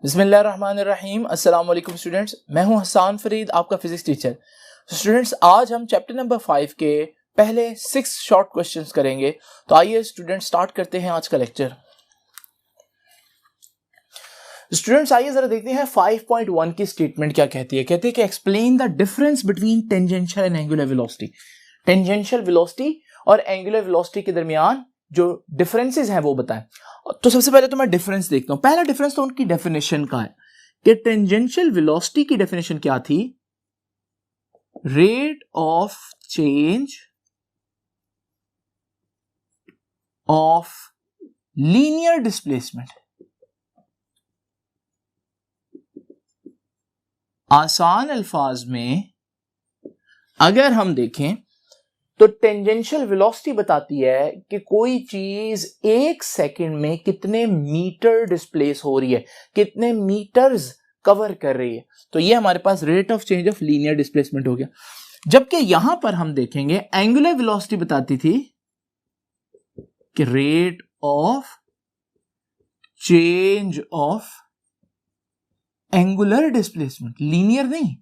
बिस्मिल्लाहिर्रहमानिर्रहीम। अस्सलाम वालेकुम स्टूडेंट्स, मैं हूं हसान फरीद, आपका फिजिक्स टीचर। स्टूडेंट्स, आज हम चैप्टर नंबर 5 के पहले 6 शॉर्ट क्वेश्चंस करेंगे। तो आइए स्टूडेंट्स स्टार्ट करते हैं आज का लेक्चर। स्टूडेंट्स आइए जरा देखते हैं 5.1 की स्टेटमेंट क्या कहती है। कहती है कि explain the difference between tangential and angular velocity. Tangential velocity और एंगुलर वेलोसिटी के दरमियान जो डिफरेंसेस हैं वो बताएं। तो सबसे पहले तो मैं डिफरेंस देखता हूं। पहला डिफरेंस तो उनकी डेफिनेशन का है कि टेंजेंशियल वेलोसिटी की डेफिनेशन क्या थी? Rate of change of linear displacement. आसान अल्फाज में अगर हम देखें तो टेंजेंशियल वेलोसिटी बताती है कि कोई चीज एक सेकंड में कितने मीटर डिस्प्लेस हो रही है, कितने मीटर्स कवर कर रही है। तो ये हमारे पास rate of change of linear displacement हो गया। जबकि यहां पर हम देखेंगे एंगुलर वेलोसिटी बताती थी कि rate of change of angular displacement, linear नहीं,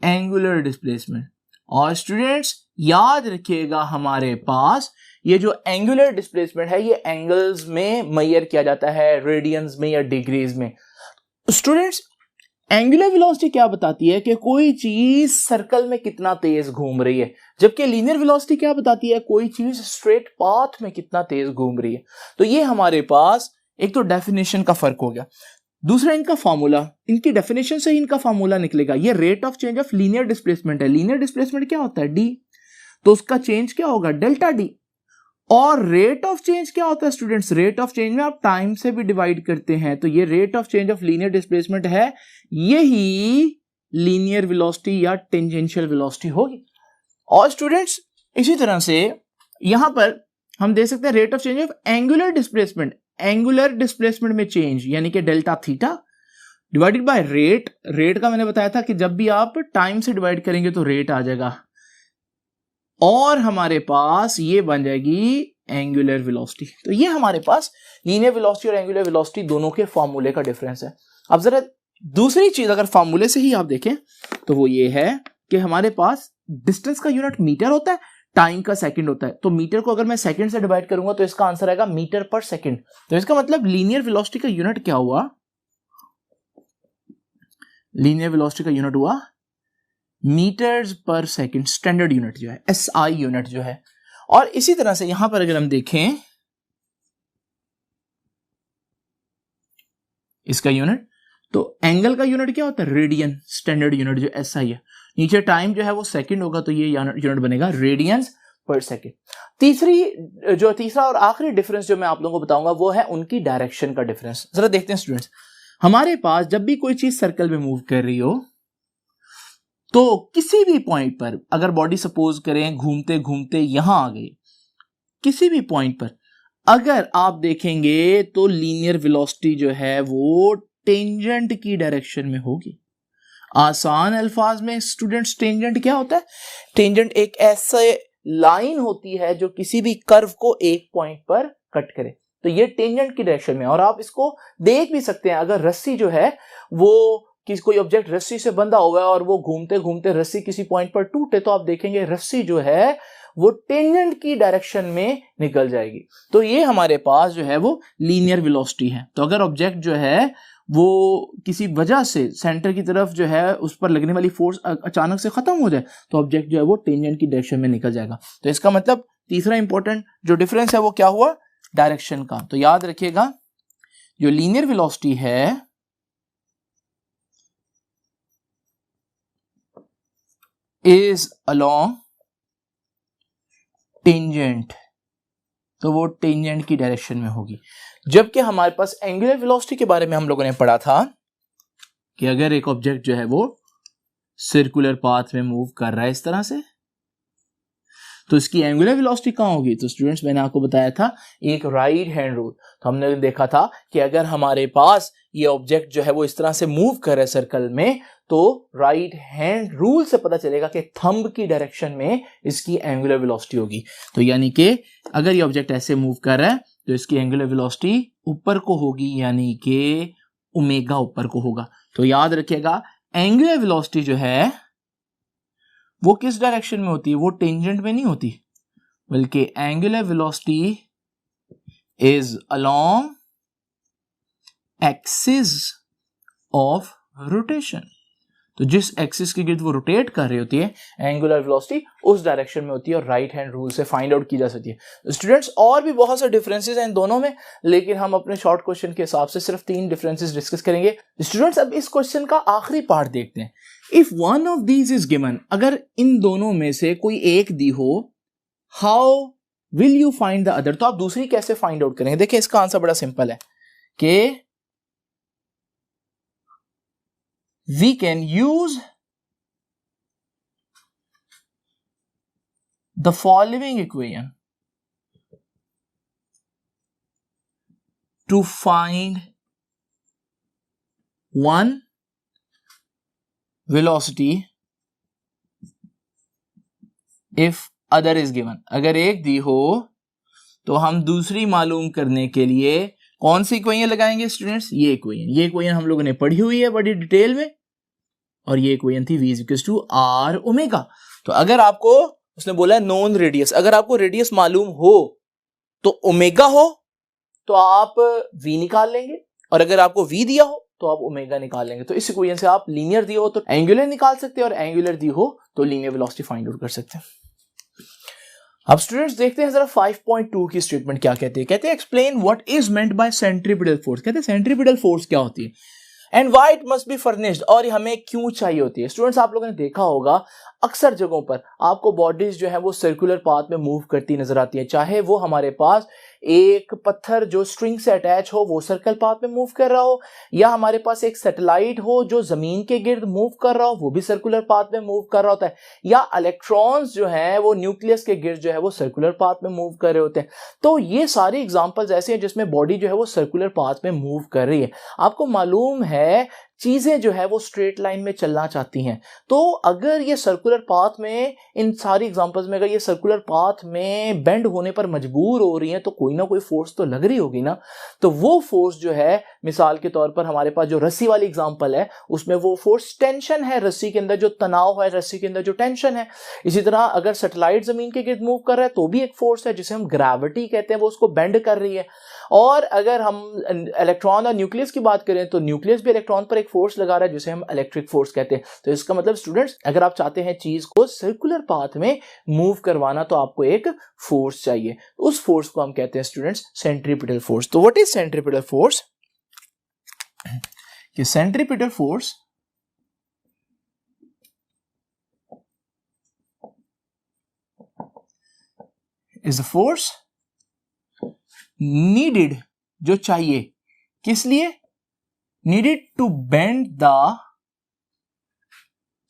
एंगुलर डिस्प्लेसमेंट। और स्टूडेंट्स याद रखिएगा हमारे पास ये जो एंगुलर डिस्प्लेसमेंट है ये एंगल्स में मेजर किया जाता है, रेडियंस में या डिग्रीज में। स्टूडेंट्स एंगुलर वेलोसिटी क्या बताती है कि कोई चीज सर्कल में कितना तेज घूम रही है, जबकि लीनियर वेलोसिटी क्या बताती है कोई चीज स्ट्रेट पाथ में कितना तेज घूम रही है। तो ये हमारे पास एक तो डेफिनेशन का फर्क हो गया। दूसरा इनका फॉर्मूला, इनकी डेफिनेशन से ही इनका फॉर्मूला निकलेगा। ये rate of change of linear displacement है। लीनियर डिस्प्लेसमेंट क्या होता है? डी, तो उसका चेंज क्या होगा? Delta D. और रेट ऑफ चेंज क्या होता है स्टूडेंट्स? रेट ऑफ चेंज में आप टाइम से भी डिवाइड करते हैं, तो ये rate of change of linear displacement है, यही लीनियर वेलोसिटी या टेंजेंशियल वेलोसिटी होगी। और स्टूडेंट्स इसी तरह से यहां पर हम दे सकते हैं rate of change of angular displacement. Angular displacement में चेंज यानी कि delta theta divided by rate. Rate का मैंने बताया था कि जब भी आप टाइम से डिवाइड करेंगे तो रेट आ जाएगा, और हमारे पास ये बन जाएगी एंगुलर वेलोसिटी। तो ये हमारे पास लीनियर वेलोसिटी और एंगुलर वेलोसिटी दोनों के फॉर्मूले का डिफरेंस है। अब जरा दूसरी चीज अगर फॉर्मूले से ही आप देखें तो वो ये है कि हमारे पास डिस्टेंस का यूनिट मीटर होता है, टाइम का सेकंड होता है। तो मीटर को अगर मैं सेकंड से डिवाइड करूंगा तो इसका आंसर आएगा मीटर पर सेकंड। तो इसका मतलब लीनियर वेलोसिटी का यूनिट क्या हुआ? लीनियर वेलोसिटी का यूनिट हुआ मीटर्स पर सेकंड, स्टैंडर्ड यूनिट जो है, एसआई यूनिट जो है। और इसी तरह से यहां पर अगर हम देखें इसका यूनिट, तो एंगल का यूनिट क्या होता है? रेडियन, स्टैंडर्ड यूनिट जो एसआई है। नीचे टाइम जो है वो सेकंड होगा, तो ये यूनिट बनेगा रेडियंस पर सेकंड। तीसरा और आखिरी डिफरेंस जो मैं आप लोगों को बताऊंगा वो है उनकी डायरेक्शन का डिफरेंस। जरा देखते हैं स्टूडेंट्स, हमारे पास जब भी कोई चीज सर्कल में मूव कर रही हो तो किसी भी पॉइंट पर अगर बॉडी सपोज करें घूमते घूमते यहां आ गई, किसी भी पॉइंट पर अगर आप देखेंगे तो लीनियर वेलोसिटी जो है वो टेंजेंट की डायरेक्शन में होगी। आसान अल्फाज में स्टूडेंट्स टेंजेंट क्या होता है? टेंजेंट एक ऐसे लाइन होती है जो किसी भी कर्व को एक पॉइंट पर कट करे, तो ये टेंजेंट की डायरेक्शन में। और आप इसको देख भी सकते हैं, अगर रस्सी जो है वो कोई ऑब्जेक्ट रस्सी से बंधा हुआ है और वो घूमते घूमते रस्सी किसी पॉइंट पर टूटे, तो आप देखेंगे रस्सी जो है वो टेंजेंट की डायरेक्शन में निकल जाएगी। तो ये हमारे पास जो है वो लीनियर वेलोसिटी है। तो अगर ऑब्जेक्ट जो है वो किसी वजह से सेंटर की तरफ जो है उस पर लगने वाली फोर्स अचानक से खत्म हो जाए तो ऑब्जेक्ट जो है वो टेंजेंट की डायरेक्शन में निकल जाएगा। तो इसका मतलब तीसरा इंपॉर्टेंट जो डिफरेंस है वो क्या हुआ? डायरेक्शन का। तो याद रखिएगा जो लीनियर वेलोसिटी है इज अलोंग टेंजेंट, तो वो टेंजेंट की डायरेक्शन में होगी। जबकि हमारे पास एंगुलर वेलोसिटी के बारे में हम लोगों ने पढ़ा था कि अगर एक ऑब्जेक्ट जो है वो सर्कुलर पाथ में मूव कर रहा है इस तरह से, तो इसकी एंगुलर वेलोसिटी कहां होगी? तो स्टूडेंट्स मैंने आपको बताया था एक राइट हैंड रूल। तो हमने देखा था कि अगर हमारे पास ये ऑब्जेक्ट जो है वो इस तरह से मूव कर रहा है सर्कल में, तो राइट हैंड रूल से पता चलेगा कि थंब की डायरेक्शन में इसकी एंगुलर वेलोसिटी होगी। तो यानी कि अगर ये ऑब्जेक्ट ऐसे मूव कर रहा है तो इसकी एंगुलर वेलोसिटी ऊपर को होगी, यानी कि ओमेगा ऊपर को होगा। तो याद रखिएगा एंगुलर वेलोसिटी जो है वो किस डायरेक्शन में होती है, वो टेंजेंट में नहीं होती, बल्कि angular velocity is along axis of rotation. तो जिस एक्सिस के गिर्द वो रोटेट कर रही होती है एंगुलर वेलोसिटी उस डायरेक्शन में होती है और राइट हैंड रूल से फाइंड आउट की जा सकती है। स्टूडेंट्स और भी बहुत से डिफरेंसेस हैं इन दोनों में, लेकिन हम अपने शॉर्ट क्वेश्चन के हिसाब से सिर्फ 3 डिफरेंसेस डिस्कस करेंगे। स्टूडेंट्स अब इस क्वेश्चन का आखिरी पार्ट देखते हैं। If one of these is given, अगर इन दोनों में से कोई एक दी हो, how will you find the other, तो आप दूसरी कैसे फाइंड आउट करेंगे। देखिए इसका आंसर बड़ा सिंपल है कि we can use the following equation to find one velocity if other is given। अगर एक दी हो तो हम दूसरी मालूम करने के लिए कौन सी इक्वेशन लगाएंगे स्टूडेंट्स, ये इक्वेशन हम लोगों ने पढ़ी हुई है बड़ी डिटेल में, और ये इक्वेशन थी v equals to R omega. तो अगर आपको उसने बोला है नोन रेडियस, अगर आपको रेडियस मालूम हो तो ओमेगा हो तो आप v निकाल लेंगे, और अगर आपको v दिया हो तो आप ओमेगा निकाल लेंगे। तो इस इक्वेशन से आप लीनियर दिया हो तो एंगुलर निकाल सकते हैं, और एंगुलर दी हो तो लीनियर वेलोसिटी फाइंड आउट कर सकते हैं। अब स्टूडेंट्स देखते हैं जरा 5.2 की स्टेटमेंट क्या कहते हैं। कहते हैं explain what is meant by centripetal force. कहते हैं सेंट्रीपिटल फोर्स क्या होती है and why it must be furnished, और हमें क्यों चाहिए होती है। स्टूडेंट्स आप लोगों ने देखा होगा अक्सर जगहों पर आपको बॉडीज जो है वो सर्कुलर पाथ में मूव करती नजर आती है, चाहे वो हमारे पास एक पत्थर जो स्ट्रिंग से अटैच हो वो सर्कल पाथ में मूव कर रहा हो, या हमारे पास एक सैटेलाइट हो जो जमीन के गिर्द मूव कर रहा हो वो भी सर्कुलर पाथ में मूव कर रहा होता है, या इलेक्ट्रॉन्स जो है वो न्यूक्लियस के गिर्द जो है वो सर्कुलर पाथ में मूव कर रहे होते हैं। तो ये सारी एग्जांपल्स ऐसे हैं जिसमें बॉडी जो है वो सर्कुलर पाथ में मूव कर रही है। आपको मालूम है चीजें जो है वो स्ट्रेट लाइन में चलना चाहती हैं, तो अगर ये सर्कुलर पाथ में, इन सारी एग्जांपल्स में अगर ये सर्कुलर पाथ में बेंड होने पर मजबूर हो रही हैं तो कोई ना कोई फोर्स तो लग रही होगी ना। तो वो फोर्स जो है, मिसाल के तौर पर हमारे पास जो रस्सी वाली एग्जांपल है उसमें वो फोर्स टेंशन है, रस्सी के अंदर जो तनाव है, रस्सी के अंदर जो टेंशन है। इसी तरह अगर सैटेलाइट जमीन के गिर्द मूव कर रहा है तो भी एक फोर्स है जिसे हम ग्रेविटी कहते हैं, वो उसको बेंड कर रही है। और अगर हम इलेक्ट्रॉन और न्यूक्लियस की बात करें तो न्यूक्लियस भी इलेक्ट्रॉन पर एक फोर्स लगा रहा है जिसे हम इलेक्ट्रिक फोर्स कहते हैं। तो इसका मतलब स्टूडेंट्स अगर आप चाहते हैं चीज को सर्कुलर पाथ में मूव करवाना तो आपको एक फोर्स चाहिए, उस फोर्स को हम कहते हैं स्टूडेंट्स सेंट्रीपिटल फोर्स। तो व्हाट इज सेंट्रीपिटल फोर्स? कि centripetal force is the force needed, जो चाहिए किस लिए, needed to bend the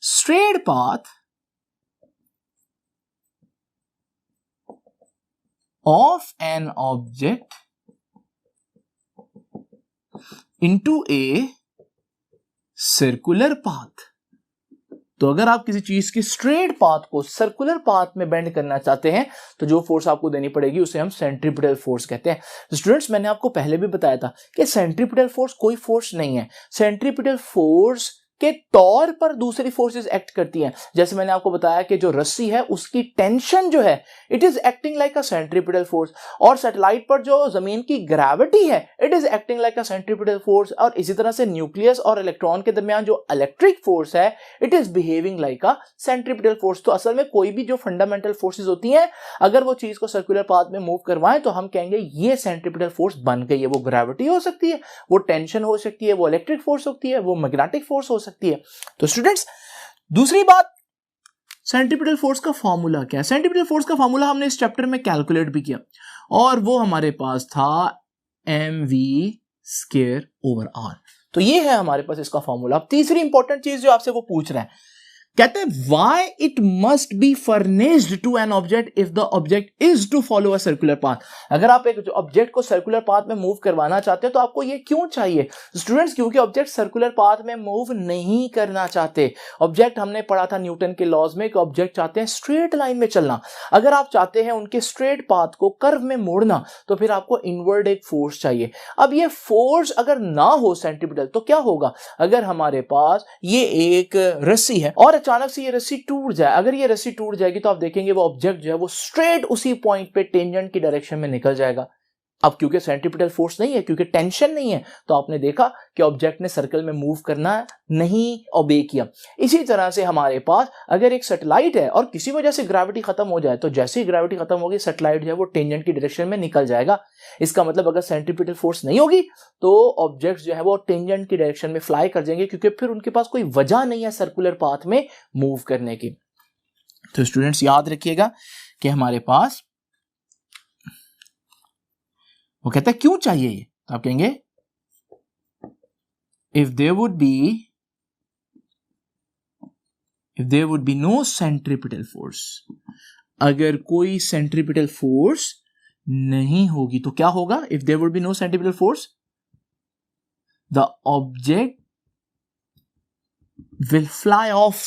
straight path of an object into a circular path. तो अगर आप किसी चीज की स्ट्रेट पाथ को सर्कुलर पाथ में बेंड करना चाहते हैं तो जो फोर्स आपको देनी पड़ेगी उसे हम सेंट्रीपिटल फोर्स कहते हैं। स्टूडेंट्स मैंने आपको पहले भी बताया था कि सेंट्रीपिटल फोर्स कोई फोर्स नहीं है, सेंट्रीपिटल फोर्स के तौर पर दूसरी फोर्सेस एक्ट करती हैं। जैसे मैंने आपको बताया कि जो रस्सी है उसकी टेंशन जो है it is acting like a centripetal force, और सैटेलाइट पर जो जमीन की ग्रेविटी है it is acting like a centripetal force, और इसी तरह से न्यूक्लियस और इलेक्ट्रॉन के दरमियान जो इलेक्ट्रिक फोर्स है it is behaving like a centripetal force. तो असल में कोई भी जो फंडामेंटल फोर्सेस होती हैं अगर वो चीज को सर्कुलर पाथ में मूव करवाएं तो हम कहेंगे ये सेंट्रीपिटल फोर्स बन गई है। वो ग्रेविटी हो सकती है, वो टेंशन हो सकती है, वो इलेक्ट्रिक फोर्स होती है, वो मैग्नेटिक फोर्स हो सकती है। तो स्टूडेंट्स दूसरी बात, सेंट्रीपिटल फोर्स का फार्मूला क्या है? सेंट्रीपिटल फोर्स का फार्मूला हमने इस चैप्टर में कैलकुलेट भी किया और वो हमारे पास था mv स्क्वायर ओवर r। तो ये है हमारे पास इसका फार्मूला। अब तीसरी इंपॉर्टेंट चीज जो आपसे वो पूछ रहा है कहते हैं why it must be furnished to an object if the object is to follow a circular path। अगर आप एक ऑब्जेक्ट को सर्कुलर पाथ में मूव करवाना चाहते हो तो आपको ये क्यों चाहिए स्टूडेंट्स? क्योंकि ऑब्जेक्ट सर्कुलर पाथ में मूव नहीं करना चाहते। ऑब्जेक्ट हमने पढ़ा था न्यूटन के लॉज में कि ऑब्जेक्ट चाहते हैं स्ट्रेट लाइन में चलना। अगर आप चाहते हैं उनके स्ट्रेट पाथ को कर्व में मोड़ना तो फिर आपको इनवर्ड एक फोर्स चाहिए। अब ये फोर्स अगर ना हो सेंट्रीपिटल तो क्या होगा? अगर हमारे पास ये एक रस्सी है और अचानक से ये रस्सी टूट जाए, अगर ये रस्सी टूट जाएगी तो आप देखेंगे वो ऑब्जेक्ट जो है वो स्ट्रेट उसी पॉइंट पे टेंजेंट की डायरेक्शन में निकल जाएगा। अब क्योंकि सेंट्रीपिटल फोर्स नहीं है, क्योंकि टेंशन नहीं है, तो आपने देखा कि ऑब्जेक्ट ने सर्कल में मूव करना नहीं ओबे किया। इसी तरह से हमारे पास अगर एक सैटेलाइट है और किसी वजह से ग्रेविटी खत्म हो जाए तो जैसे ही ग्रेविटी खत्म होगी सैटेलाइट जो है वो टेंजेंट की डायरेक्शन में निकल जाएगा। इसका मतलब अगर सेंट्रीपिटल फोर्स नहीं होगी तो ऑब्जेक्ट जो है वो टेंजेंट की डायरेक्शन में फ्लाई कर जाएंगे, क्योंकि फिर उनके पास कोई वजह नहीं है सर्कुलर पाथ में मूव करने की। तो स्टूडेंट्स याद रखिएगा कि हमारे पास वो कहता है क्यों चाहिए ये, तो आप कहेंगे if there would be no centripetal force, अगर कोई सेंट्रीपिटल फोर्स नहीं होगी तो क्या होगा? if there would be no centripetal force, the object will fly off,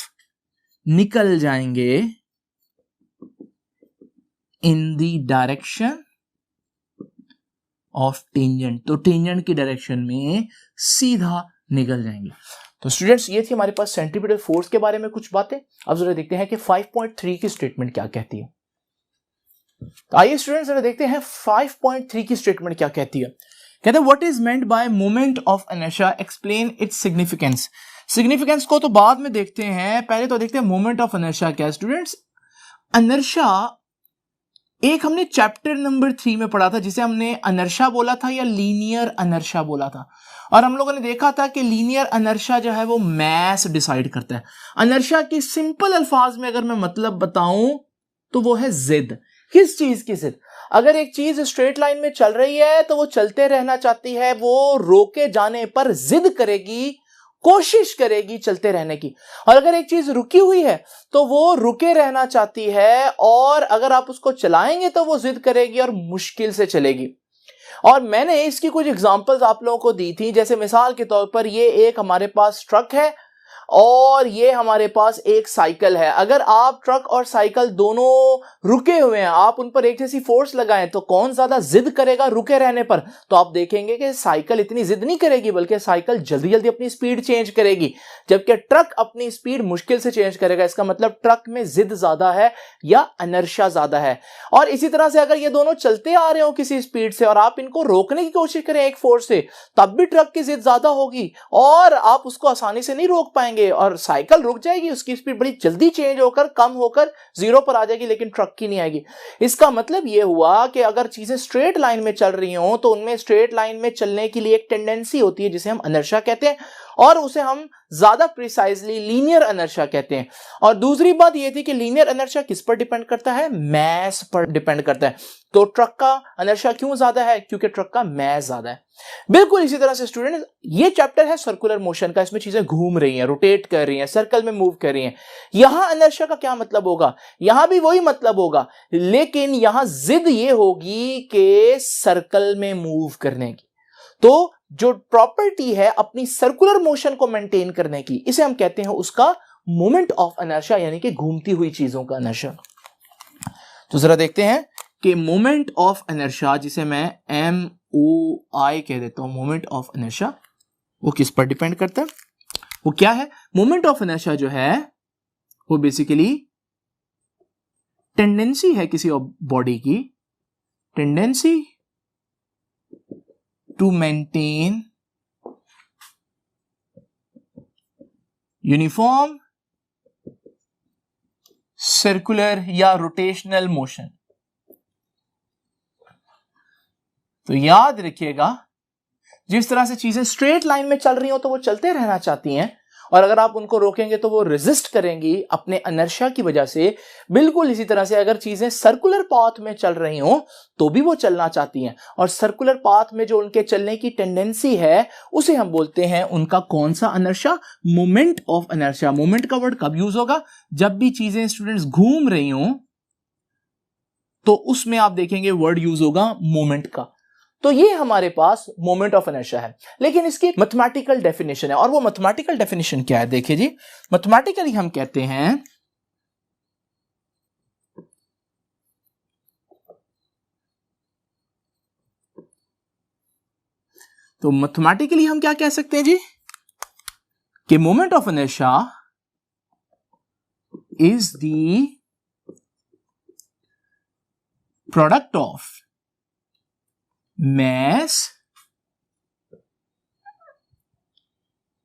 निकल जाएंगे in the direction of tangent, तो टेंजेंट की डायरेक्शन में सीधा निकल जाएंगे। तो स्टूडेंट्स ये थी हमारे पास सेंट्रीपिटल फोर्स के बारे में कुछ बातें। अब जरा देखते हैं कि 5.3 की स्टेटमेंट क्या कहती है। तो आइए स्टूडेंट्स जरा देखते हैं 5.3 की स्टेटमेंट क्या कहती है। कहते हैं what is meant by moment of inertia, explain its significance. Significance को तो बाद में देखते हैं, पहले तो देखते हैं मोमेंट ऑफ इनर्शिया क्या है। स्टूडेंट्स इनर्शिया एक हमने चैप्टर नंबर 3 में पढ़ा था जिसे हमने इनर्शिया बोला था या लीनियर इनर्शिया बोला था, और हम लोगों ने देखा था कि लीनियर इनर्शिया जो है वो मास डिसाइड करता है। इनर्शिया की सिंपल अल्फाज में अगर मैं मतलब बताऊं तो वो है जिद। किस चीज की जिद? अगर एक चीज स्ट्रेट लाइन में चल रही है तो वो चलते रहना चाहती है, वो रोके जाने पर जिद करेगी, कोशिश करेगी चलते रहने की। और अगर एक चीज रुकी हुई है तो वो रुके रहना चाहती है, और अगर आप उसको चलाएंगे तो वो जिद करेगी और मुश्किल से चलेगी। और मैंने इसकी कुछ एग्जांपल्स आप लोगों को दी थी, जैसे मिसाल के तौर पर ये एक हमारे पास ट्रक है और ये हमारे पास एक साइकिल है। अगर आप ट्रक और साइकिल दोनों रुके हुए हैं, आप उन पर एक जैसी फोर्स लगाएं तो कौन ज्यादा जिद करेगा रुके रहने पर? तो आप देखेंगे कि साइकिल इतनी जिद नहीं करेगी, बल्कि साइकिल जल्दी जल्दी अपनी स्पीड चेंज करेगी, जबकि ट्रक अपनी स्पीड मुश्किल से चेंज करेगा। इसका मतलब ट्रक में जिद ज्यादा है या इनर्शिया ज्यादा है। और इसी तरह से अगर ये दोनों चलते आ रहे हो किसी स्पीड से और आप इनको रोकने की कोशिश करें एक फोर्स से, तब भी ट्रक की जिद ज्यादा होगी और आप उसको आसानी से नहीं रोक पाएंगे, और साइकिल रुक जाएगी, उसकी स्पीड बड़ी जल्दी चेंज होकर कम होकर जीरो पर आ जाएगी, लेकिन ट्रक की नहीं आएगी। इसका मतलब यह हुआ कि अगर चीजें स्ट्रेट लाइन में चल रही हो तो उनमें स्ट्रेट लाइन में चलने के लिए एक टेंडेंसी होती है जिसे हम इनर्शिया कहते हैं, और उसे हम ज्यादा प्रिसाइजली लीनियर इनर्शिया कहते हैं। और दूसरी बात यह थी कि लीनियर इनर्शिया किस पर डिपेंड करता है? मास पर डिपेंड करता है। तो ट्रक का इनर्शिया क्यों ज्यादा है? क्योंकि ट्रक का मास ज्यादा है। बिल्कुल इसी तरह से स्टूडेंट ये चैप्टर है सर्कुलर मोशन का, इसमें चीजें घूम रही हैं, रोटेट कर रही हैं, सर्कल में मूव कर रही हैं। यहां इनर्शिया का क्या मतलब होगा? यहां भी वही मतलब होगा, लेकिन यहां जिद ये होगी कि सर्कल में मूव करने की। तो जो प्रॉपर्टी है अपनी सर्कुलर मोशन को मेंटेन करने की, इसे हम कहते हैं उसका मोमेंट ऑफ इनर्शिया, यानी कि घूमती हुई चीजों का इनर्शिया। तो जरा देखते हैं कि मोमेंट ऑफ इनर्शिया, जिसे मैं MOI कह देता हूं, मोमेंट ऑफ इनर्शिया, वो किस पर डिपेंड करता है? वो क्या है? मोमेंट ऑफ इनर्शिया जो है वो बेसिकली टेंडेंसी है किसी बॉडी की, tendency to maintain uniform circular या rotational motion। तो याद रखिएगा जिस तरह से चीजें स्ट्रेट लाइन में चल रही हो तो वो चलते रहना चाहती हैं, और अगर आप उनको रोकेंगे तो वो रेजिस्ट करेंगी अपने इनर्शिया की वजह से। बिल्कुल इसी तरह से अगर चीजें सर्कुलर पाथ में चल रही हो तो भी वो चलना चाहती हैं, और सर्कुलर पाथ में जो उनके चलने की टेंडेंसी है उसे हम बोलते हैं उनका कौन सा inertia, moment of inertia. Moment का वर्ड कब यूज होगा, जब भी चीजें स्टूडेंट्स घूम रही हो तो उसमें आप देखेंगे वर्ड यूज होगा मोमेंट का। तो ये हमारे पास मोमेंट ऑफ इनर्शिया है, लेकिन इसकी मैथमेटिकल डेफिनेशन है, और वो मैथमेटिकल डेफिनेशन क्या है देखिए जी। मैथमेटिकली हम कहते हैं तो मैथमेटिकली हम क्या कह सकते हैं जी कि moment of inertia is the product of mass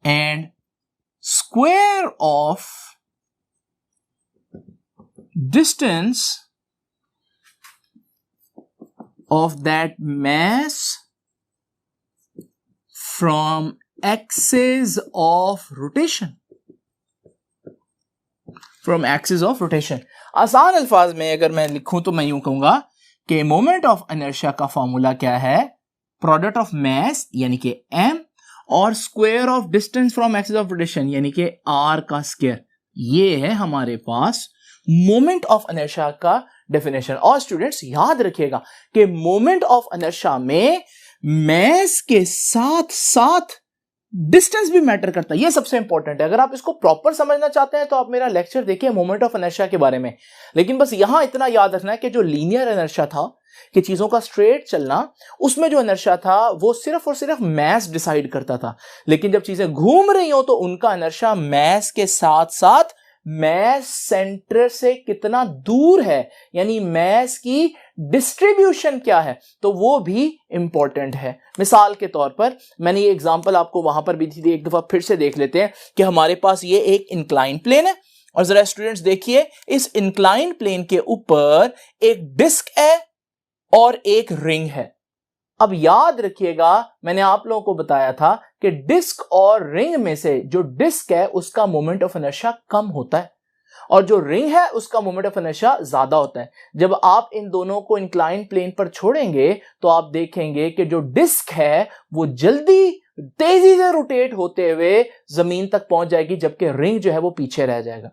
and square of distance of that mass from axis of rotation, from axis of rotation। आसान अल्फाज में अगर मैं लिखूं तो मैं यूं कहूंगा कि मोमेंट ऑफ इनर्शिया का फॉर्मूला क्या है, प्रोडक्ट ऑफ मास यानी कि m और square of distance from axis of rotation यानी कि r का स्क्वायर। ये है हमारे पास मोमेंट ऑफ इनर्शिया का डेफिनेशन। और स्टूडेंट्स याद रखिएगा कि मोमेंट ऑफ इनर्शिया में मास के साथ साथ डिस्टेंस भी मैटर करता है, ये सबसे इंपॉर्टेंट है। अगर आप इसको प्रॉपर समझना चाहते हैं तो आप मेरा लेक्चर देखिए मोमेंट ऑफ इनर्शिया के बारे में। लेकिन बस यहां इतना याद रखना है कि जो लीनियर इनर्शिया था कि चीजों का स्ट्रेट चलना, उसमें जो इनर्शिया था वो सिर्फ और सिर्फ मास डिसाइड करता था। लेकिन जब चीजें घूम रही हो तो उनका इनर्शिया मास के साथ साथ मास सेंटर से कितना दूर है, यानी मास की डिस्ट्रीब्यूशन क्या है, तो वो भी इंपॉर्टेंट है। मिसाल के तौर पर मैंने ये एग्जांपल आपको वहां पर भी दी थी, एक दफा फिर से देख लेते हैं कि हमारे पास ये एक इंक्लाइन प्लेन है, और जरा स्टूडेंट्स देखिए इस इंक्लाइन प्लेन के ऊपर एक डिस्क है और एक रिंग है। अब याद रखिएगा मैंने आप लोगों को बताया था कि डिस्क और रिंग में से जो डिस्क है उसका मोमेंट ऑफ इनर्शिया कम होता है और जो रिंग है उसका मोमेंट ऑफ इनर्शिया ज्यादा होता है। जब आप इन दोनों को इंक्लाइन प्लेन पर छोड़ेंगे तो आप देखेंगे कि जो डिस्क है वो जल्दी तेजी से रोटेट होते हुए जमीन तक पहुंच जाएगी, जबकि रिंग जो है वो पीछे रह जाएगा।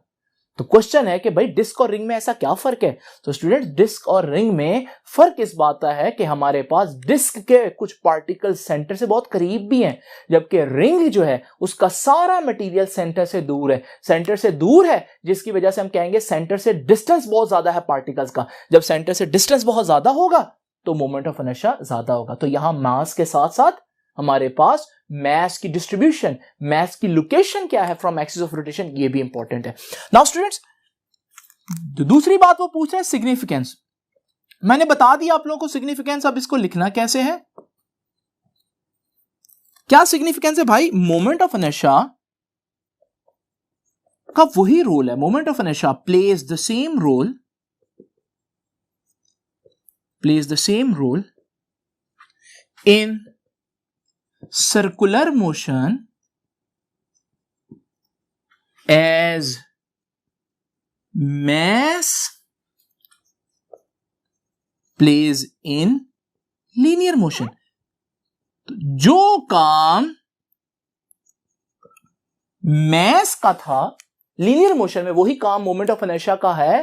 तो क्वेश्चन है कि भाई डिस्क और रिंग में ऐसा क्या फर्क है। तो स्टूडेंट्स डिस्क और रिंग में फर्क इस बात का है कि हमारे पास डिस्क के कुछ पार्टिकल सेंटर से बहुत करीब भी हैं, जबकि रिंग जो है उसका सारा मटेरियल सेंटर से दूर है। सेंटर से दूर है जिसकी वजह से हम कहेंगे सेंटर से डिस्टेंस बहुत ज्यादा है पार्टिकल्स का। जब सेंटर से डिस्टेंस बहुत ज्यादा होगा तो मोमेंट ऑफ इनर्शिया ज्यादा होगा। तो यहां मास के साथ साथ हमारे पास मास की डिस्ट्रीब्यूशन, मास की लोकेशन क्या है फ्रॉम एक्सिस ऑफ रोटेशन, ये भी इंपॉर्टेंट है। नाउ स्टूडेंट्स दूसरी बात वो पूछ रहे हैं सिग्निफिकेंस। मैंने बता दिया आप लोगों को सिग्निफिकेंस। अब इसको लिखना कैसे है, क्या सिग्निफिकेंस है भाई। मोमेंट ऑफ इनर्शिया का वही रोल है, moment of inertia plays the same role in circular motion as mass plays in linear motion। जो काम mass का था linear motion में, वही काम मोमेंट ऑफ इनर्शिया का है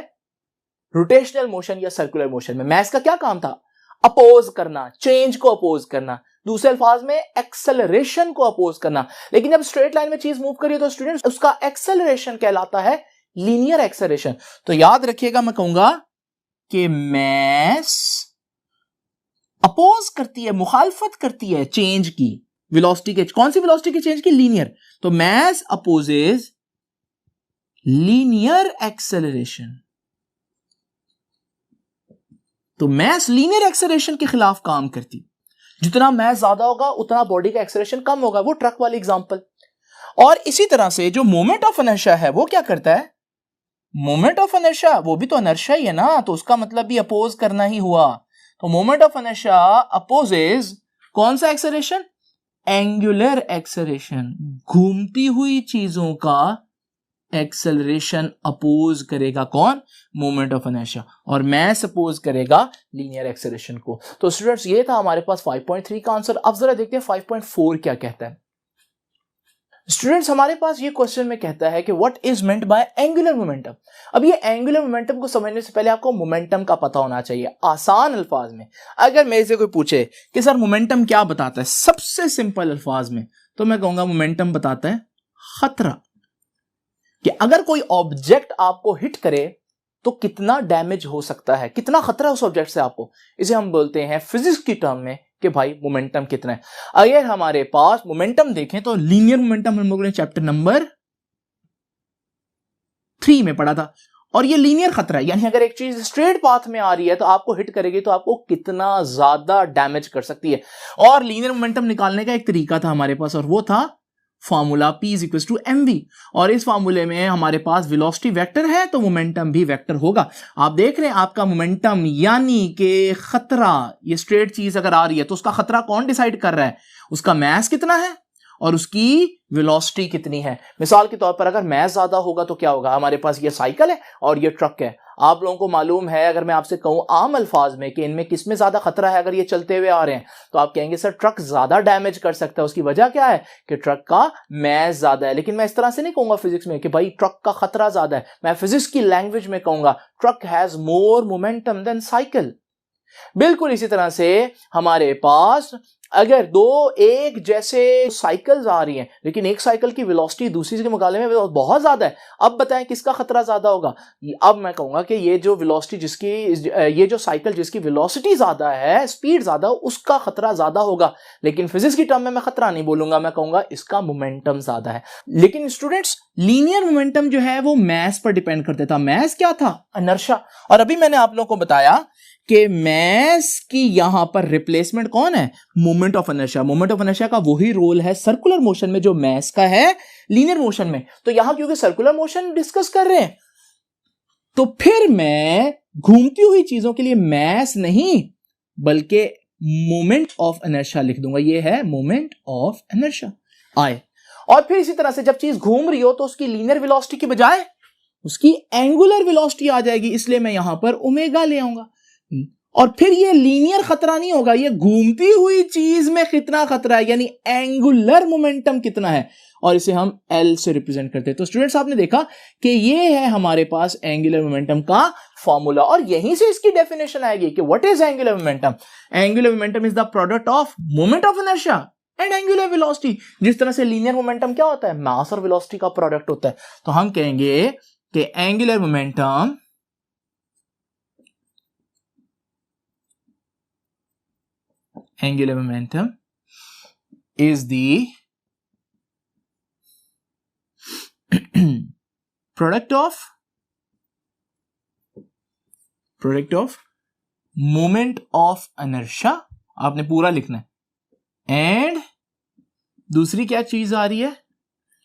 रोटेशनल मोशन या सर्कुलर मोशन में। mass का क्या काम था, अपोज करना, चेंज को अपोज करना, दूसरे अल्फाज में एक्सेलरेशन को अपोज करना। लेकिन जब स्ट्रेट लाइन में चीज मूव करिए तो स्टूडेंट्स उसका एक्सेलरेशन कहलाता है लीनियर एक्सेलरेशन। तो याद रखिएगा मैं कहूंगा कि मास अपोज करती है, मुखालफत करती है चेंज की, वेलोसिटी के। कौन सी वेलोसिटी की चेंज की, लीनियर। तो मास अपोजेज लीनियर एक्सेलरेशन। तो मास लीनियर एक्सेलरेशन के खिलाफ काम करती। जितना मास ज्यादा होगा उतना बॉडी का एक्सेलरेशन कम होगा, वो ट्रक वाली एग्जांपल। और इसी तरह से जो मोमेंट ऑफ इनर्शिया है वो क्या करता है, मोमेंट ऑफ इनर्शिया वो भी तो इनर्शिया ही है ना, तो उसका मतलब भी अपोज करना ही हुआ। तो मोमेंट ऑफ इनर्शिया अपोजेज कौन सा एक्सेलरेशन, एंगुलर एक्सेलरेशन, घूमती हुई चीजों का एक्सेलरेशन अपोज करेगा कौन? मोमेंट ऑफ इनर्शिया, और मास अपोज करेगा लीनियर एक्सेलरेशन को। तो स्टूडेंट्स ये था हमारे पास 5.3 का आंसर। अब जरा देखते हैं 5.4 क्या कहता है। स्टूडेंट्स हमारे पास ये क्वेश्चन में कहता है कि what is meant by angular momentum. अब ये एंगुलर मोमेंटम को समझने से पहले आपको मोमेंटम का पता होना चाहिए। आसान अल्फाज में अगर मेरे से कोई पूछे कि सर मोमेंटम क्या बताता है, सबसे सिंपल अल्फाज में तो मैं कहूंगा मोमेंटम बताता है खतरा, कि अगर कोई ऑब्जेक्ट आपको हिट करे तो कितना डैमेज हो सकता है, कितना खतरा उस ऑब्जेक्ट से आपको, इसे हम बोलते हैं फिजिक्स की टर्म में कि भाई मोमेंटम कितना है। अगर हमारे पास मोमेंटम देखें तो लीनियर मोमेंटम हम लोगों ने चैप्टर नंबर 3 में पढ़ा था, और ये लीनियर खतरा है, यानी अगर एक चीज स्ट्रेट पाथ में आ रही है तो आपको हिट करेगी तो आपको कितना ज्यादा डैमेज कर सकती है। और लीनियर मोमेंटम निकालने का एक तरीका था हमारे पास, और वो था फॉर्मूला P = mv, और इस फॉर्मूले में हमारे पास वेलोसिटी वेक्टर है तो मोमेंटम भी वेक्टर होगा। आप देख रहे हैं आपका मोमेंटम यानी कि खतरा, ये स्ट्रेट चीज अगर आ रही है तो उसका खतरा कौन डिसाइड कर रहा है? उसका मास कितना है और उसकी वेलोसिटी कितनी है। मिसाल के तौर पर अगर मास ज्यादा होगा तो क्या होगा, हमारे पास ये साइकिल है और ये ट्रक है। आप लोगों को मालूम है, अगर मैं आपसे कहूं आम अल्फाज में कि इनमें किसमें ज्यादा खतरा है, अगर ये चलते हुए आ रहे हैं तो आप कहेंगे सर ट्रक ज्यादा डैमेज कर सकता है। उसकी वजह क्या है कि ट्रक का मास ज्यादा है। लेकिन मैं इस तरह से नहीं कहूंगा फिजिक्स में कि भाई ट्रक का खतरा ज्यादा है, मैं फिजिक्स की लैंग्वेज में कहूंगा truck has more momentum than cycle. बिल्कुल इसी तरह से हमारे पास अगर दो एक जैसे साइकिल्स आ रही हैं लेकिन एक साइकिल की वेलोसिटी दूसरी के मुकाबले में बहुत ज्यादा है, अब बताएं किसका खतरा ज्यादा होगा। अब मैं कहूंगा कि ये जो वेलोसिटी जिसकी, ये जो साइकिल जिसकी वेलोसिटी ज्यादा है, स्पीड ज्यादा, उसका खतरा ज्यादा होगा। लेकिन फिजिक्स की टर्म में मैं खतरा नहीं बोलूंगा, मैं कहूंगा इसका मोमेंटम ज्यादा है। लेकिन स्टूडेंट्स लीनियर मोमेंटम जो है वो मास पर डिपेंड करता था। मास क्या था? इनर्शिया। और अभी मैंने आप लोगों को बताया कि मास की यहां पर रिप्लेसमेंट कौन है? Moment of inertia. Moment of inertia का वही रोल है सर्कुलर मोशन में जो मास का है लीनियर मोशन में। तो यहां क्योंकि सर्कुलर मोशन डिस्कस कर रहे हैं तो फिर मैं घूमती हुई चीजों के लिए मास नहीं बल्कि मोमेंट ऑफ इनर्शिया लिख दूंगा। ये है मोमेंट ऑफ इनर्शिया आए। और फिर इसी तरह से जब चीज घूम रही हो तो उसकी लीनियर वेलोसिटी की बजाय उसकी एंगुलर वेलोसिटी आ जाएगी, इसलिए मैं यहां पर ओमेगा ले आऊंगा। और फिर ये लीनियर खतरा नहीं होगा, ये घूमती हुई चीज में कितना खतरा है, यानी एंगुलर मोमेंटम कितना है, और इसे हम L से रिप्रेजेंट करते हैं। तो स्टूडेंट्स आपने देखा कि ये है हमारे पास एंगुलर मोमेंटम का फॉर्मूला, और यहीं से इसकी डेफिनेशन आएगी कि what is angular momentum. Angular momentum is the product of moment of inertia and angular velocity. जिस तरह से लीनियर मोमेंटम क्या होता है? मास और वेलोसिटी का प्रोडक्ट होता है। तो हम कहेंगे कि angular momentum is the product of moment of inertia, आपने पूरा लिखना है, एंड दूसरी क्या चीज आ रही है?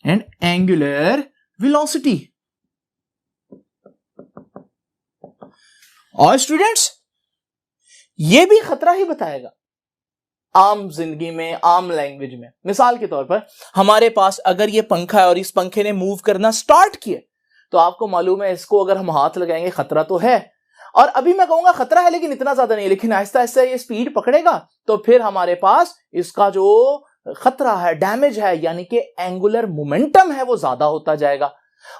And angular velocity. और स्टूडेंट्स ये भी खतरा ही बताएगा आम जिंदगी में, आम लैंग्वेज में। मिसाल के तौर पर हमारे पास अगर ये पंखा है और इस पंखे ने मूव करना स्टार्ट किया तो आपको मालूम है इसको अगर हम हाथ लगाएंगे खतरा तो है, और अभी मैं कहूंगा खतरा है लेकिन इतना ज्यादा नहीं, लेकिन आहिस्ता आहिस्ता ये स्पीड पकड़ेगा तो फिर हमारे पास इसका जो खतरा है, डैमेज है, यानी कि एंगुलर मोमेंटम है वो ज्यादा होता जाएगा।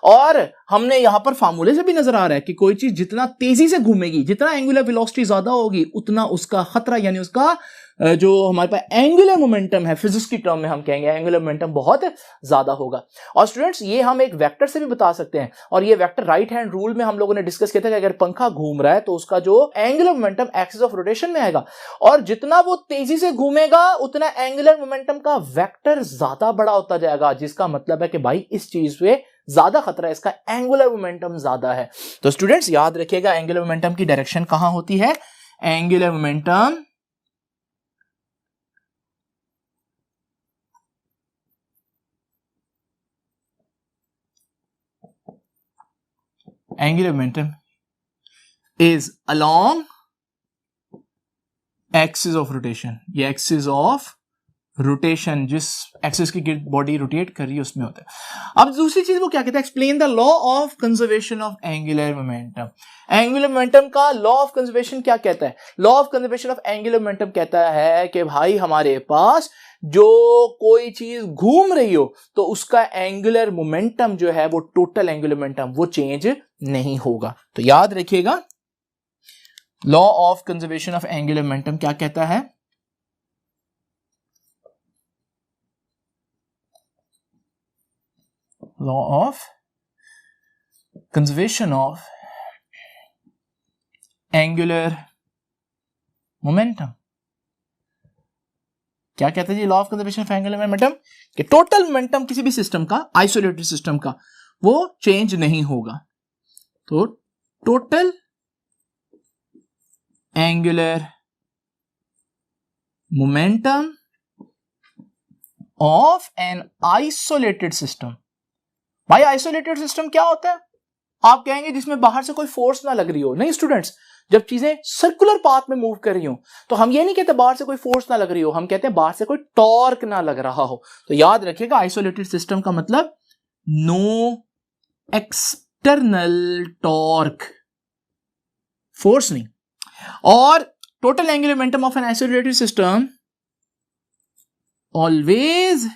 और हमने यहां पर फार्मूले से भी नजर आ रहा है कि कोई चीज जितना तेजी से घूमेगी, जितना एंगुलर वेलोसिटी ज्यादा होगी, उतना उसका खतरा यानी उसका जो हमारे पास एंगुलर मोमेंटम है, फिजिक्स की टर्म में हम कहेंगे एंगुलर मोमेंटम बहुत ज्यादा होगा। और स्टूडेंट्स ये हम एक वेक्टर से भी बता सकते हैं, और ये वेक्टर राइट हैंड रूल में हम लोगों ने डिस्कस किया था कि अगर पंखा घूम रहा है तो उसका जो angular momentum axis of rotation में आएगा, और जितना वो तेजी से घूमेगा उतना एंगुलर मोमेंटम का वेक्टर ज्यादा बड़ा होता जाएगा, जिसका मतलब है कि भाई इस चीज पे ज्यादा खतरा है, इसका एंगुलर मोमेंटम ज्यादा है। तो स्टूडेंट्स याद रखिएगा एंगुलर मोमेंटम की डायरेक्शन कहां होती है? Angular momentum is along axis of rotation। ये axis of रोटेशन, जिस एक्सिस की बॉडी रोटेट कर रही है उसमें होता है। अब दूसरी चीज वो क्या कहता है, explain the law of conservation of angular momentum. Angular momentum का लॉ ऑफ कंजर्वेशन क्या कहता है? Law of conservation of angular momentum कहता है कि भाई हमारे पास जो कोई चीज घूम रही हो तो उसका एंगुलर मोमेंटम जो है वो टोटल एंगुलर मोमेंटम वो चेंज नहीं होगा। तो याद रखिएगा law of conservation of angular momentum क्या कहता है? Law of conservation of angular momentum क्या कहते हैं जी? Law of conservation of angular momentum कि टोटल मोमेंटम किसी भी सिस्टम का, आइसोलेटेड सिस्टम का, वो चेंज नहीं होगा। तो total angular momentum of an isolated system. भाई आइसोलेटेड सिस्टम क्या होता है? आप कहेंगे जिसमें बाहर से कोई फोर्स ना लग रही हो। नहीं स्टूडेंट्स, जब चीजें सर्कुलर पाथ में मूव कर रही हो तो हम ये नहीं कहते बाहर से कोई फोर्स ना लग रही हो, हम कहते हैं बाहर से कोई टॉर्क ना लग रहा हो। तो याद रखिएगा आइसोलेटेड सिस्टम का मतलब नो एक्सटर्नल टॉर्क, फोर्स नहीं। और total angular momentum of an isolated system always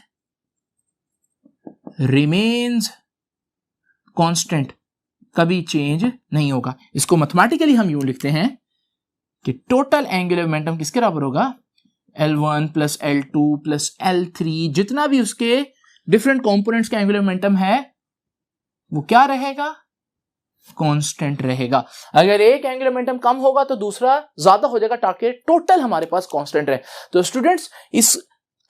remains constant, कभी चेंज नहीं होगा। इसको मैथमेटिकली हम यूं लिखते हैं कि टोटल एंगुलर मोमेंटम किसके बराबर होगा? L1 plus L2 plus L3, जितना भी उसके डिफरेंट कंपोनेंट्स का एंगुलर मोमेंटम है वो क्या रहेगा? कांस्टेंट रहेगा। अगर एक एंगुलर मोमेंटम कम होगा तो दूसरा ज्यादा हो जाएगा ताकि टोटल हमारे पास कांस्टेंट रहे। तो स्टूडेंट्स इस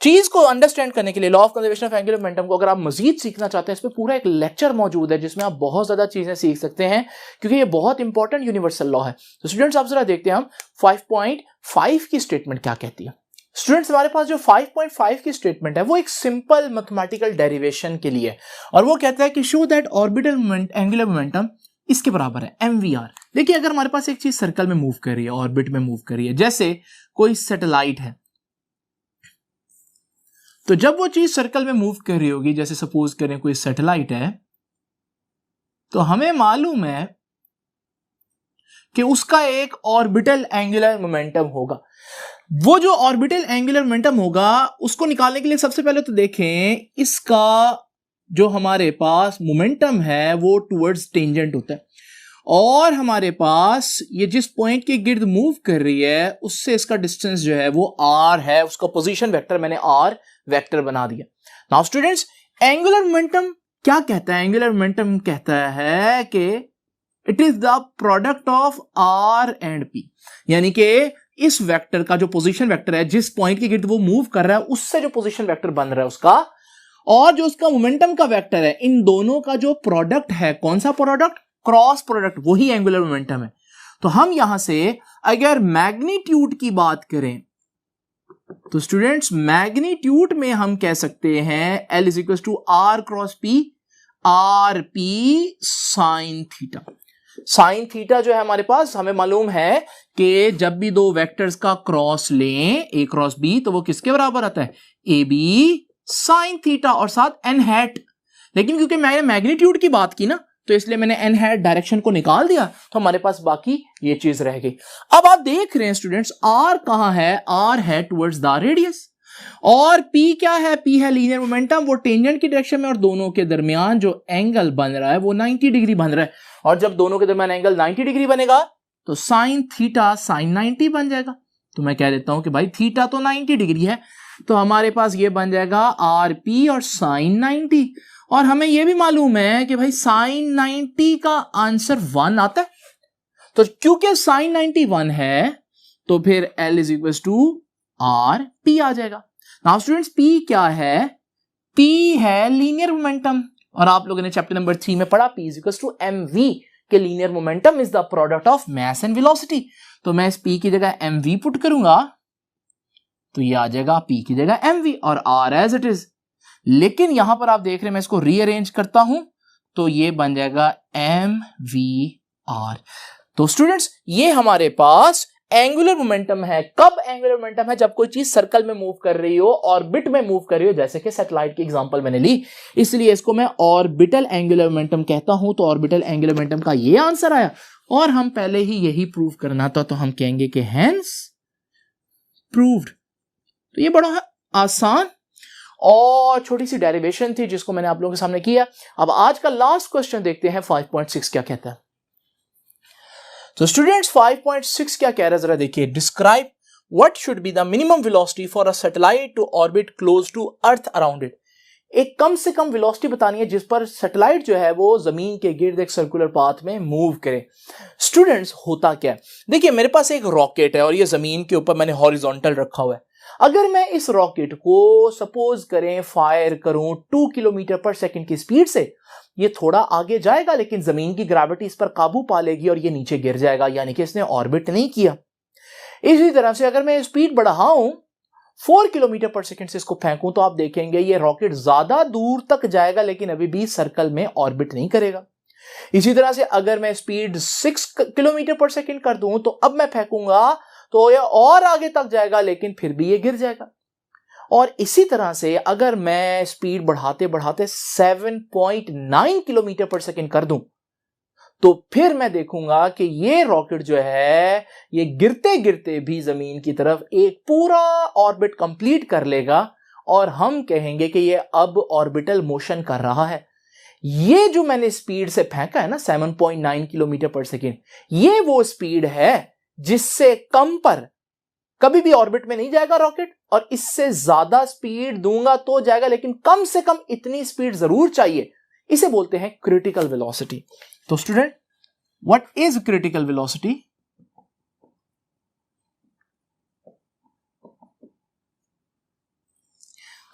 चीज को अंडरस्टैंड करने के लिए law of conservation of angular momentum को अगर आप मजीद सीखना चाहते हैं, इस पे पूरा एक लेक्चर मौजूद है जिसमें आप बहुत ज्यादा चीजें सीख सकते हैं क्योंकि ये बहुत इंपॉर्टेंट यूनिवर्सल लॉ है। तो स्टूडेंट्स आप जरा देखते हैं हम 5.5 की स्टेटमेंट क्या कहती है। स्टूडेंट्स हमारे पास जो 5.5 की स्टेटमेंट है वो एक सिंपल मैथमेटिकल डेरिवेशन के लिए, और वो कहता है कि show that orbital angular momentum इसके बराबर है mvr। देखिए अगर हमारे पास एक चीज सर्कल में मूव कर रही है, ऑर्बिट में मूव कर रही है, जैसे कोई सैटेलाइट है, तो जब वो चीज सर्कल में मूव कर रही होगी, जैसे सपोज करें कोई सैटेलाइट है, तो हमें मालूम है कि उसका एक ऑर्बिटल एंगुलर मोमेंटम होगा। वो जो ऑर्बिटल एंगुलर मोमेंटम होगा उसको निकालने के लिए सबसे पहले तो देखें इसका जो हमारे पास मोमेंटम है वो टुवर्ड्स टेंजेंट होता है, और हमारे पास ये जिस पॉइंट के गिर्द मूव कर रही है उससे इसका डिस्टेंस जो है वो r है, उसका पोजीशन वेक्टर मैंने r वेक्टर बना दिया। नाउ स्टूडेंट्स एंगुलर मोमेंटम क्या कहता है? एंगुलर मोमेंटम कहता है कि it is the product of r and p, यानी कि इस वेक्टर का जो पोजीशन वेक्टर है, जिस पॉइंट के गिर्द वो मूव कर रहा है उससे जो पोजीशन वेक्टर बन रहा है उसका, और जो उसका मोमेंटम का वेक्टर है, इन दोनों का जो प्रोडक्ट है, कौन सा प्रोडक्ट? क्रॉस प्रोडक्ट, वही एंगुलर मोमेंटम है। तो हम यहां से अगर मैग्नीट्यूड की बात करें तो स्टूडेंट्स मैग्नीट्यूड में हम कह सकते हैं L is equal to R cross P, R P sine theta. Sine theta जो है हमारे पास, हमें मालूम है कि जब भी दो वेक्टर्स का क्रॉस लें A क्रॉस B तो वो किसके बराबर आता है? ए बी साइन थीटा और साथ एन हैट। लेकिन क्योंकि मैंने मैग्नीट्यूड की बात की ना तो इसलिए मैंने एन हैट डायरेक्शन को निकाल दिया, तो हमारे पास बाकी ये चीज रह गई। अब आप देख रहे हैं स्टूडेंट्स आर कहां है? आर है टुवर्ड्स द रेडियस, और पी क्या है? पी है लीनियर मोमेंटम, वो टेंजेंट की डायरेक्शन में, और दोनों के दरमियान जो एंगल बन रहा है वो 90 डिग्री बन रहा है। और जब दोनों के दरमियान एंगल 90 डिग्री बनेगा तो साइन थीटा साइन 90 बन जाएगा। तो मैं कह देता हूं कि भाई थीटा तो 90 डिग्री है, तो हमारे पास ये बन जाएगा आर पी और साइन 90। और हमें यह भी मालूम है कि भाई साइन 90 का आंसर 1 आता है, तो क्योंकि साइन 91 है तो फिर L is equal to R P आ जाएगा। नाउ स्टूडेंट्स P क्या है? P है लीनियर मोमेंटम, और आप लोगों ने चैप्टर नंबर 3 में पढ़ा P is equal to mv के linear momentum is the product of mass and velocity. तो मैं इस P की जगह mv पुट करूंगा तो ये आ जाएगा P की जगह mv और R एज इट इज। लेकिन यहां पर आप देख रहे हैं मैं इसको रीअरेंज करता हूं तो ये बन जाएगा mvr। तो स्टूडेंट्स ये हमारे पास एंगुलर मोमेंटम है। कब एंगुलर मोमेंटम है? जब कोई चीज सर्कल में मूव कर रही हो, ऑर्बिट में मूव कर रही हो, जैसे कि सैटेलाइट की एग्जांपल मैंने ली, इसलिए इसको मैं ऑर्बिटल एंगुलर मोमेंटम कहता हूं। तो ऑर्बिटल एंगुलर मोमेंटम का ये आंसर आया, और हम पहले ही यही प्रूव करना था, तो हम कहेंगे कि हेंस प्रूव्ड। तो ये बड़ा आसान और छोटी सी डेरिवेशन थी जिसको मैंने आप लोगों के सामने किया। अब आज का लास्ट क्वेश्चन देखते हैं, 5.6 क्या कहता है। तो स्टूडेंट्स 5.6 क्या कह रहा है जरा देखिए। Describe what should be the minimum velocity for a satellite to orbit close to earth around it. एक कम से कम वेलोसिटी बतानी है जिस पर सैटेलाइट जो है वो जमीन के गिर्द एक सर्कुलर पाथ में मूव करे। स्टूडेंट्स होता क्या है, देखिए मेरे पास एक रॉकेट है और ये जमीन के ऊपर मैंने हॉरिजॉन्टल रखा हुआ है। अगर मैं इस रॉकेट को सपोज करें फायर करूं 2 किलोमीटर पर सेकंड की स्पीड से, ये थोड़ा आगे जाएगा लेकिन जमीन की ग्रेविटी इस पर काबू पा लेगी और ये नीचे गिर जाएगा, यानी कि इसने ऑर्बिट नहीं किया। इसी तरह से अगर मैं स्पीड बढ़ाऊं 4 किलोमीटर पर सेकंड से इसको फेंकूं, तो आप देखेंगे ये रॉकेट ज्यादा दूर तक जाएगा लेकिन अभी भी सर्कल में ऑर्बिट नहीं करेगा। इसी तरह से अगर मैं स्पीड 6 किलोमीटर पर सेकंड कर दूं, तो अब मैं फेंकूंगा तो यह और आगे तक जाएगा लेकिन फिर भी ये गिर जाएगा। और इसी तरह से अगर मैं स्पीड बढ़ाते बढ़ाते 7.9 किलोमीटर पर सेकंड कर दूं, तो फिर मैं देखूंगा कि ये रॉकेट जो है ये गिरते गिरते भी जमीन की तरफ एक पूरा ऑर्बिट कंप्लीट कर लेगा और हम कहेंगे कि ये अब ऑर्बिटल मोशन कर रहा है। ये जो मैंने स्पीड से फेंका है ना 7.9 किलोमीटर पर सेकेंड, ये वो स्पीड है जिससे कम पर कभी भी ऑर्बिट में नहीं जाएगा रॉकेट, और इससे ज्यादा स्पीड दूंगा तो जाएगा, लेकिन कम से कम इतनी स्पीड जरूर चाहिए। इसे बोलते हैं क्रिटिकल वेलोसिटी। तो student what is critical velocity?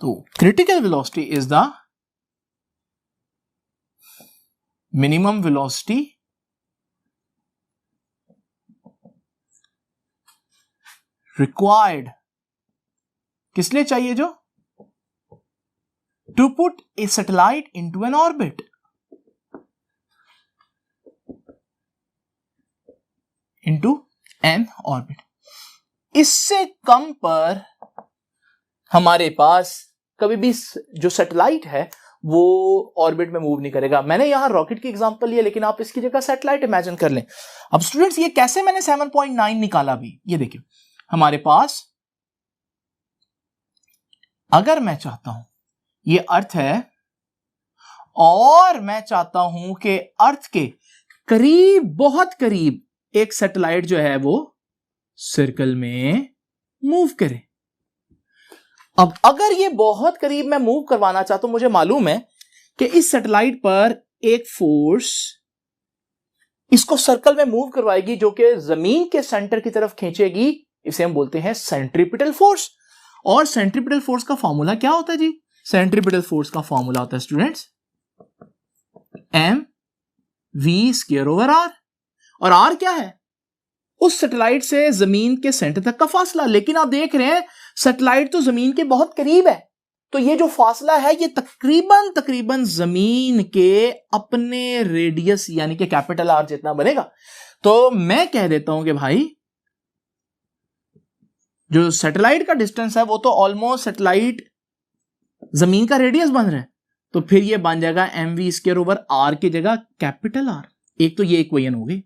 तो critical velocity is the minimum velocity required, किस लिए चाहिए? जो to put a satellite into an orbit. Into an orbit. इससे कम पर हमारे पास कभी भी जो सैटेलाइट है वो ऑर्बिट में मूव नहीं करेगा। मैंने यहां रॉकेट की एग्जांपल लिया, लेकिन आप इसकी जगह सैटेलाइट इमेजिन कर लें। अब स्टूडेंट्स ये कैसे मैंने 7.9 निकाला भी, ये देखिए हमारे पास, अगर मैं चाहता हूं ये अर्थ है और मैं चाहता हूं कि अर्थ के करीब, बहुत करीब एक सैटेलाइट जो है वो सर्कल में मूव करे। अब अगर ये बहुत करीब मैं मूव करवाना चाहता हूं, मुझे मालूम है कि इस सैटेलाइट पर एक फोर्स इसको सर्कल में मूव करवाएगी जो कि जमीन के सेंटर की तरफ खींचेगी। इसे हम बोलते हैं सेंट्रीपिटल फोर्स। और सेंट्रीपिटल फोर्स का फॉर्मूला क्या होता है जी? सेंट्रीपिटल फोर्स का फॉर्मूला होता है स्टूडेंट्स mv²/r। और r क्या है? उस सैटेलाइट से जमीन के सेंटर तक का फासला। लेकिन आप देख रहे हैं सैटेलाइट तो जमीन के बहुत करीब है, तो ये जो फासला है ये तकरीबन जमीन के अपने रेडियस यानी कि कैपिटल R जितना बनेगा। तो मैं कह देता हूं कि भाई जो सैटेलाइट का डिस्टेंस है वो तो ऑलमोस्ट सैटेलाइट जमीन का रेडियस बन रहा है, तो फिर ये बन जाएगा mv²/r की जगह कैपिटल R। एक तो ये इक्वेशन हो गई।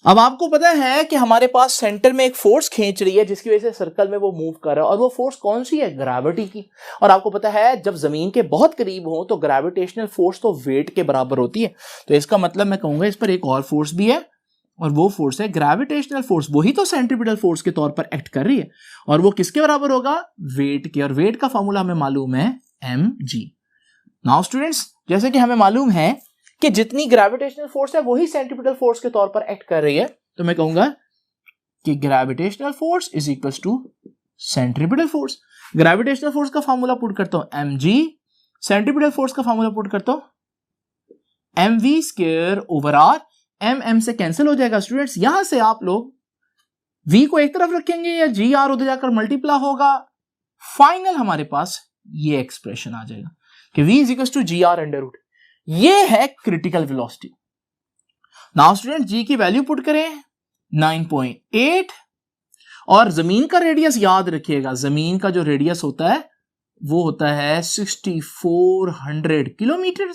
अब आपको पता है कि हमारे पास सेंटर में एक फोर्स खींच रही है जिसकी वजह से सर्कल में वो मूव कर रहा है, और वो फोर्स कौन सी है? ग्रेविटी की। और आपको पता है जब जमीन के बहुत करीब हो तो ग्रेविटेशनल फोर्स तो वेट के बराबर होती है। तो इसका मतलब मैं कहूंगा इस पर एक और फोर्स भी है, और वो फोर्स है ग्रेविटेशनल फोर्स। वही तो सेंट्रीपिटल फोर्स के तौर पर एक्ट कर रही है, और वो किसके बराबर होगा? वेट के। और वेट का फॉर्मूला हमें मालूम है mg। नाउ स्टूडेंट्स, जैसे कि हमें मालूम है कि जितनी ग्रेविटेशनल फोर्स है वही सेंट्रीपिटल फोर्स के तौर पर एक्ट कर रही है, तो मैं कहूंगा कि gravitational force is equals to centripetal force. Gravitational force का फॉर्मूला पुट करता हूं mg, सेंट्रीपिटल फोर्स का फॉर्मूला पुट करता हूं mv²/r। m से कैंसिल हो जाएगा स्टूडेंट्स। यहां से आप लोग v को एक तरफ रखेंगे या gr उधर जाकर मल्टीप्लाई होगा, फाइनल हमारे पास ये एक्सप्रेशन आ जाएगा कि v is equals to gr√। ये है critical velocity. Now student g की वैल्यू पुट करें, 9.8 और जमीन का रेडियस याद रखिएगा, जमीन का जो रेडियस होता है वो होता है 6400 किलोमीटर,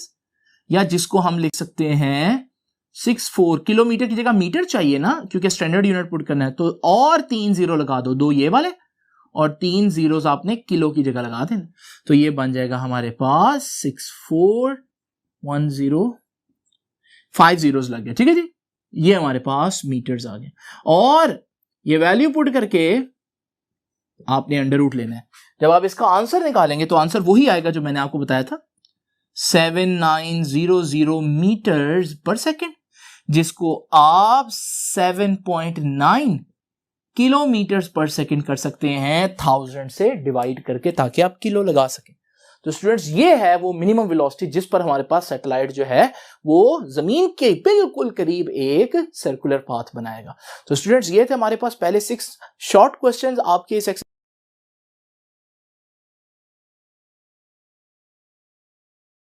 या जिसको हम लिख सकते हैं 64 किलोमीटर की जगह मीटर चाहिए ना, क्योंकि स्टैंडर्ड यूनिट पुट करना है, तो और 3 जीरो लगा दो, 2 ये वाले और 3 जीरोस आपने किलो की जगह लगा देना, तो ये बन जाएगा हमारे पास 6410, 5 जीरोस लग गए, ठीक है जी, ये हमारे पास मीटर्स आ गए। और ये वैल्यू पुट करके आपने अंडर रूट लेना है। जब आप इसका आंसर निकालेंगे तो आंसर वही आएगा जो मैंने आपको बताया था, 7900 मीटर्स पर सेकेंड, जिसको आप 7.9 किलोमीटर्स पर सेकेंड कर सकते हैं 1000 से डिवाइड करके, ताकि आप किलो लगा सकें। तो स्टूडेंट्स ये है वो मिनिमम वेलोसिटी जिस पर हमारे पास सैटेलाइट जो है वो जमीन के बिल्कुल करीब एक सर्कुलर पाथ बनाएगा। तो स्टूडेंट्स ये थे हमारे पास पहले 6 शॉर्ट क्वेश्चंस आपके इस